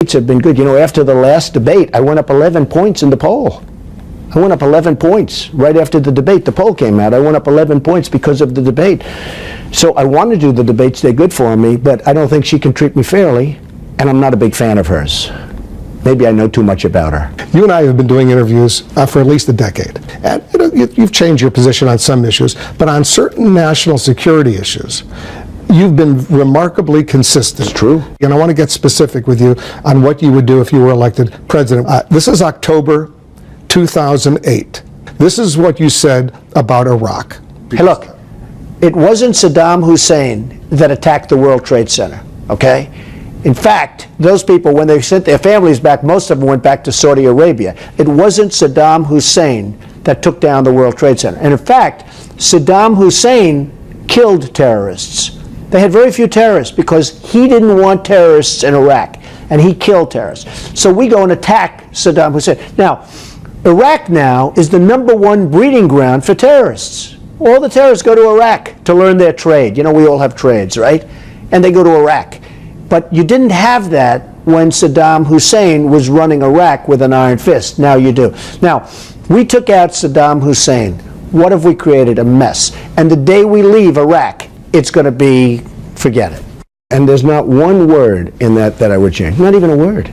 have been good. You know, after the last debate, I went up 11 points in the poll. I went up 11 points right after the debate. The poll came out. I went up 11 points because of the debate. So I want to do the debates. They're good for me, but I don't think she can treat me fairly, and I'm not a big fan of hers. Maybe I know too much about her. You and I have been doing interviews for at least a decade. And you've changed your position on some issues, but on certain national security issues, you've been remarkably consistent. It's true. And I want to get specific with you on what you would do if you were elected president. This is October 2008. This is what you said about Iraq. Hey, look, it wasn't Saddam Hussein that attacked the World Trade Center, okay? In fact, those people, when they sent their families back, most of them went back to Saudi Arabia. It wasn't Saddam Hussein that took down the World Trade Center. And in fact, Saddam Hussein killed terrorists. They had very few terrorists because he didn't want terrorists in Iraq, and he killed terrorists. So we go and attack Saddam Hussein. Now, Iraq now is the #1 breeding ground for terrorists. All the terrorists go to Iraq to learn their trade. You know, we all have trades, right? And they go to Iraq. But you didn't have that when Saddam Hussein was running Iraq with an iron fist. Now you do. Now, we took out Saddam Hussein. What have we created? A mess. And the day we leave Iraq, it's going to be, forget it. And there's not one word in that I would change. Not even a word.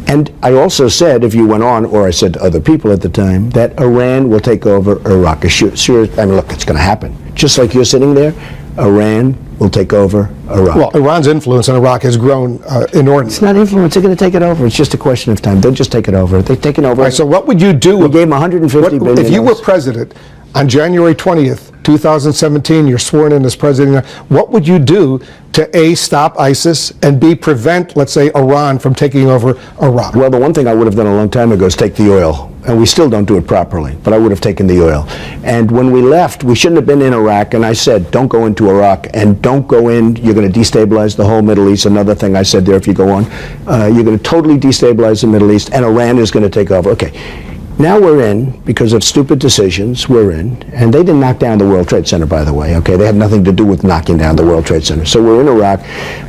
And I also said, if you went on, or I said to other people at the time, that Iran will take over Iraq. Sure, I mean, look, it's going to happen. Just like you're sitting there, Iran will take over Iraq. Well, Iran's influence in Iraq has grown inordinately. It's not influence. They're going to take it over. It's just a question of time. They'll just take it over. They've taken over. All right, so what would you do? We gave them $150 billion. If you were president on January 20th, 2017, you're sworn in as president, what would you do to A, stop ISIS, and B, prevent, let's say, Iran from taking over Iraq? Well, the one thing I would have done a long time ago is take the oil. And we still don't do it properly, but I would have taken the oil. And when we left, we shouldn't have been in Iraq, and I said, don't go into Iraq, and don't go in, you're going to destabilize the whole Middle East. Another thing I said there, if you go on, you're going to totally destabilize the Middle East, and Iran is going to take over. Okay. Now we're in, because of stupid decisions, we're in, and they didn't knock down the World Trade Center, by the way, okay? They had nothing to do with knocking down the World Trade Center. So we're in Iraq.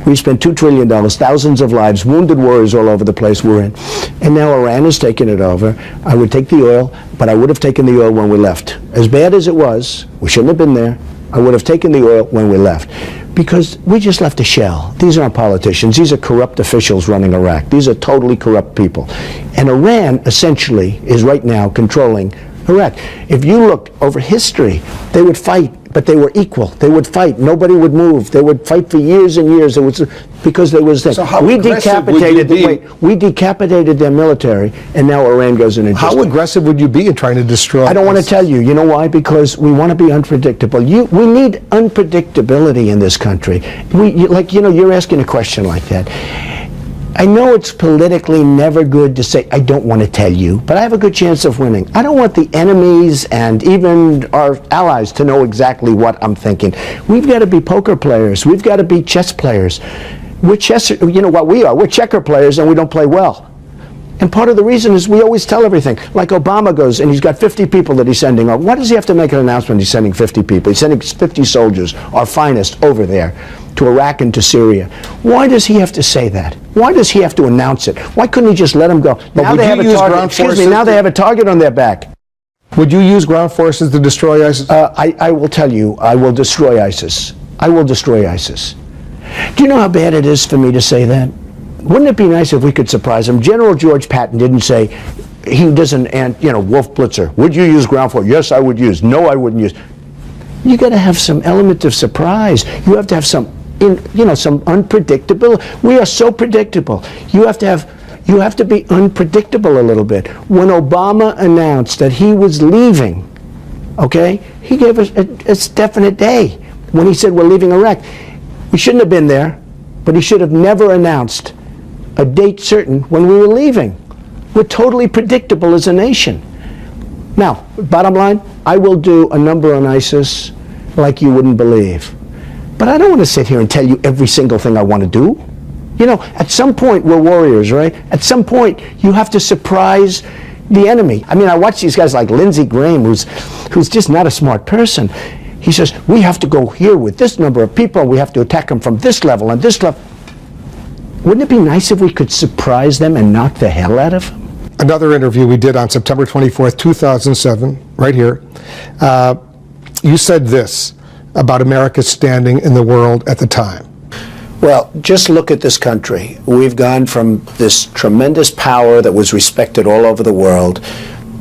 We spent $2 trillion, thousands of lives, wounded warriors all over the place we're in. And now Iran is taking it over. I would take the oil, but I would have taken the oil when we left. As bad as it was, we shouldn't have been there. I would have taken the oil when we left. Because we just left a shell. These aren't politicians. These are corrupt officials running Iraq. These are totally corrupt people. And Iran, essentially, is right now controlling Iraq. If you look over history, they would fight, but they were equal. They would fight. Nobody would move. They would fight for years and years. It was because there was that. So how aggressive would you be? We decapitated their military, and now Iran goes in and how aggressive would you be in trying to destroy? I don't want to tell you. You know why? Because we want to be unpredictable. We need unpredictability in this country. You're asking a question like that. I know it's politically never good to say, I don't want to tell you, but I have a good chance of winning. I don't want the enemies and even our allies to know exactly what I'm thinking. We've got to be poker players. We've got to be chess players. We're you know what we are. We're checker players, and we don't play well. And part of the reason is we always tell everything. Like Obama goes, and he's got 50 people that he's sending over. Why does he have to make an announcement he's sending 50 people? He's sending 50 soldiers, our finest, over there to Iraq and to Syria. Why does he have to say that? Why does he have to announce it? Why couldn't he just let them go? Now they have a target. Excuse me, now they have a target on their back. Would you use ground forces to destroy ISIS? I will tell you, I will destroy ISIS. I will destroy ISIS. Do you know how bad it is for me to say that? Wouldn't it be nice if we could surprise him? General George Patton didn't say, he doesn't, and Wolf Blitzer, would you use ground force? Yes, I would use. No, I wouldn't use. You got to have some element of surprise. You have to have some unpredictable. We are so predictable. You have to be unpredictable a little bit. When Obama announced that he was leaving, okay, he gave us a definite day when he said we're leaving Iraq. We shouldn't have been there, but he should have never announced a date certain when we were leaving. We're totally predictable as a nation. Now, bottom line, I will do a number on ISIS like you wouldn't believe. But I don't want to sit here and tell you every single thing I want to do. You know, at some point, we're warriors, right? At some point, you have to surprise the enemy. I mean, I watch these guys like Lindsey Graham, who's just not a smart person. He says, we have to go here with this number of people, and we have to attack them from this level and this level. Wouldn't it be nice if we could surprise them and knock the hell out of them? Another interview we did on September 24th, 2007, right here, you said this about America's standing in the world at the time. Well, just look at this country. We've gone from this tremendous power that was respected all over the world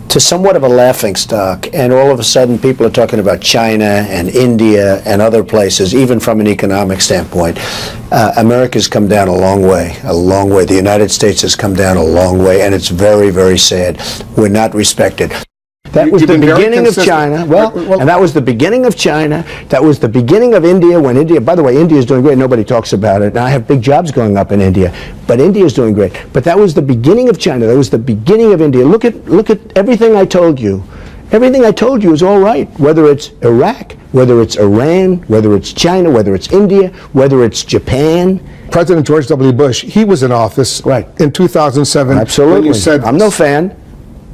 to somewhat of a laughingstock, and all of a sudden people are talking about China and India and other places, even from an economic standpoint. America's come down a long way, a long way. The United States has come down a long way, and it's very, very sad. We're not respected. That was the beginning of China. Well, and that was the beginning of China. That was the beginning of India. When India, by the way, India is doing great. Nobody talks about it. And I have big jobs going up in India, but India is doing great. But that was the beginning of China. That was the beginning of India. Look at everything I told you. Everything I told you is all right. Whether it's Iraq, whether it's Iran, whether it's China, whether it's India, whether it's Japan. President George W. Bush, he was in office in 2007. Absolutely. You said, I'm no fan.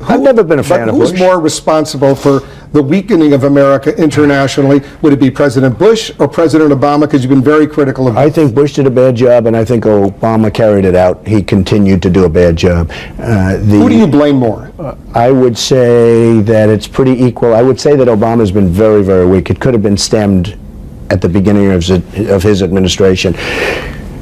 I've never been a fan of Bush. Who's more responsible for the weakening of America internationally? Would it be President Bush or President Obama? Because you've been very critical of both. I think Bush did a bad job, and I think Obama carried it out. He continued to do a bad job. Who do you blame more? I would say that it's pretty equal. I would say that Obama's been very, very weak. It could have been stemmed at the beginning of his administration.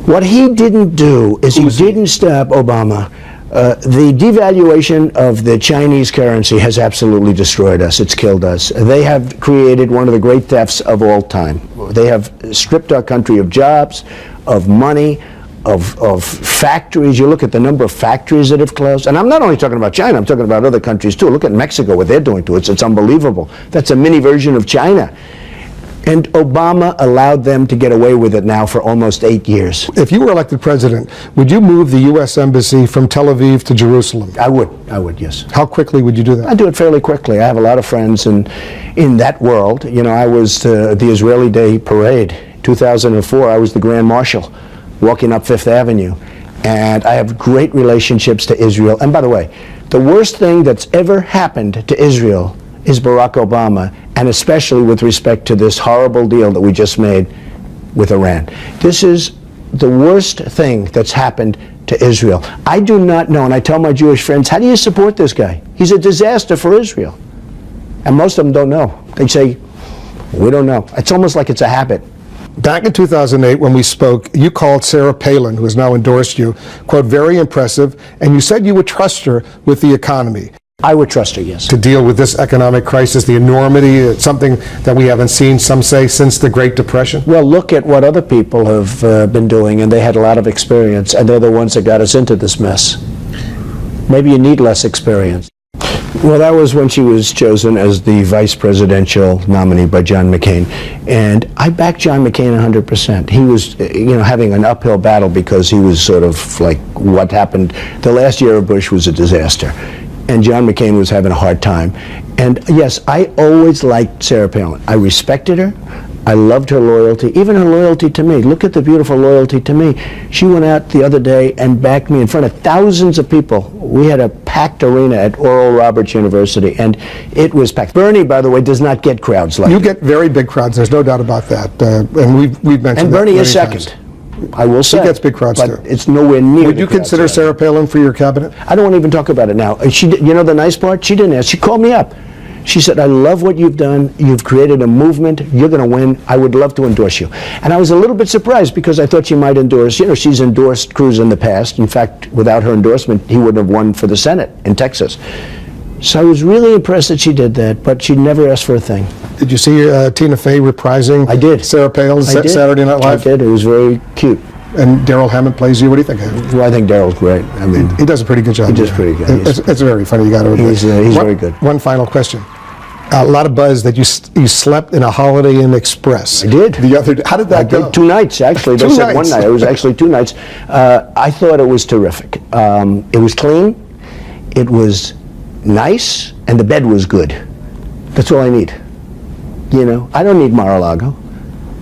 What he didn't do is he didn't stop Obama. The devaluation of the Chinese currency has absolutely destroyed us. It's killed us. They have created one of the great thefts of all time. They have stripped our country of jobs, of money, of factories. You look at the number of factories that have closed. And I'm not only talking about China, I'm talking about other countries too. Look at Mexico, what they're doing to it. It's unbelievable. That's a mini version of China. And Obama allowed them to get away with it now for almost 8 years. If you were elected president, would you move the U.S. Embassy from Tel Aviv to Jerusalem? I would, yes. How quickly would you do that? I'd do it fairly quickly. I have a lot of friends in that world. You know, I was the Israeli Day Parade, 2004. I was the Grand Marshal walking up Fifth Avenue. And I have great relationships to Israel. And by the way, the worst thing that's ever happened to Israel is Barack Obama, and especially with respect to this horrible deal that we just made with Iran. This is the worst thing that's happened to Israel. I do not know, and I tell my Jewish friends, how do you support this guy? He's a disaster for Israel. And most of them don't know. They say, we don't know. It's almost like it's a habit. Back in 2008, when we spoke, you called Sarah Palin, who has now endorsed you, quote, very impressive, and you said you would trust her with the economy. I would trust her, yes. To deal with this economic crisis, the enormity, it's something that we haven't seen, some say, since the Great Depression? Well, look at what other people have been doing, and they had a lot of experience, and they're the ones that got us into this mess. Maybe you need less experience. Well, that was when she was chosen as the vice presidential nominee by John McCain. And I backed John McCain 100%. He was, having an uphill battle because he was sort of like what happened. The last year of Bush was a disaster. And John McCain was having a hard time. And yes, I always liked Sarah Palin. I respected her. I loved her loyalty, even her loyalty to me. Look at the beautiful loyalty to me. She went out the other day and backed me in front of thousands of people. We had a packed arena at Oral Roberts University, and it was packed. Bernie, by the way, does not get crowds like that. You get very big crowds. There's no doubt about that. And we've mentioned that. And Bernie is many times. second. I will say. He gets big crowds but too. It's nowhere near. Would you consider Sarah Palin for your cabinet? I don't want to even talk about it now. She, the nice part, she didn't ask. She called me up. She said, I love what you've done. You've created a movement. You're going to win. I would love to endorse you. And I was a little bit surprised because I thought she might endorse, she's endorsed Cruz in the past. In fact, without her endorsement, he wouldn't have won for the Senate in Texas. So I was really impressed that she did that, but she never asked for a thing. Did you see Tina Fey reprising I did. Sarah Palin's Saturday Night Live? I did. It was very cute. And Daryl Hammond plays you. What do you think of him? Well, I think Daryl's great. I mean, he does a pretty good job. He does pretty good. It's very funny. You got to admit. He's very good. One final question. A lot of buzz that you slept in a Holiday Inn Express. I did. The other day. How did that go? 2 nights, actually. They said 1 night. It was actually 2 nights. I thought it was terrific. It was clean. It was nice, and the bed was good. That's all I need. I don't need Mar-a-Lago.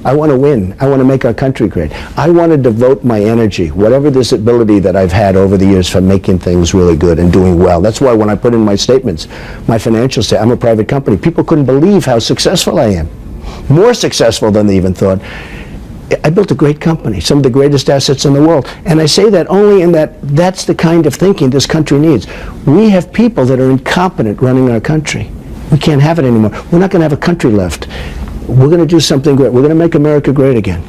I want to win. I want to make our country great. I want to devote my energy, whatever this ability that I've had over the years, for making things really good and doing well. That's why when I put in my statements, my financial statement, I'm a private company, people couldn't believe how successful I am. More successful than they even thought. I built a great company, some of the greatest assets in the world. And I say that only in that that's the kind of thinking this country needs. We have people that are incompetent running our country. We can't have it anymore. We're not going to have a country left. We're going to do something great. We're going to make America great again.